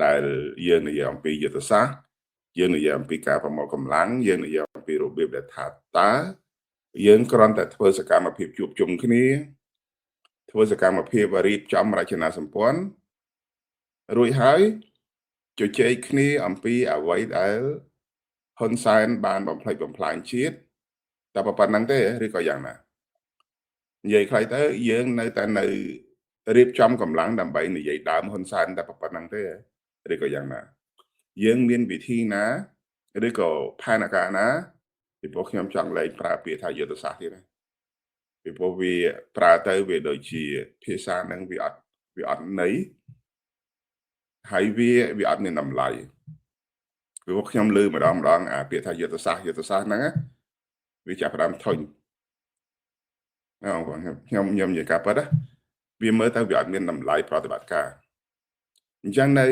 ដែលយើងនិយាយអំពីយុទ្ធសាស្ត្រយើងនិយាយអំពីការប្រមូលកម្លាំងយើងនិយាយអំពីរបៀបដែលថាតើយើងគ្រាន់តែធ្វើសកម្មភាពជួបជុំគ្នាធ្វើសកម្មភាពរៀបចំរចនាសម្ព័ន្ធរួចហើយជជែកគ្នាអំពីអ្វីដែលហ៊ុនសែនបានបំផ្លិចបំផ្លាញជាតិតែប៉ុណ្្នឹងទេឬក៏យ៉ាងណានិយាយខ្លីទៅយើងនៅតែនៅរៀបចំកម្លាំងដើម្បីនិយាយដើមហ៊ុនសែនតែប៉ុណ្្នឹងទេឬក៏យ៉ាងណាយើងមានវិធីណាឬក៏ផែនការណាពីព្រោះខ្ញុំចង់លែងប្រើពាក្យថាយុទ្ធសាស្ត្រទៀតពីព្រោះវាប្រើទៅវាដូចជាភាសាហ្នឹងវាអត់ន័យហើយវាអត់មានតម្លៃព្រោះខ្ញុំលើម្ដងអាពាក្យថាយុទ្ធសាស្ត្រហ្នឹងវាចាប់ផ្ដើមធុញបងប្អូនខ្ញុំនិយាយការពិតវាមើលទៅវាអត់មានតម្លៃប្រតិបត្តិការអញ្ចឹងនៅ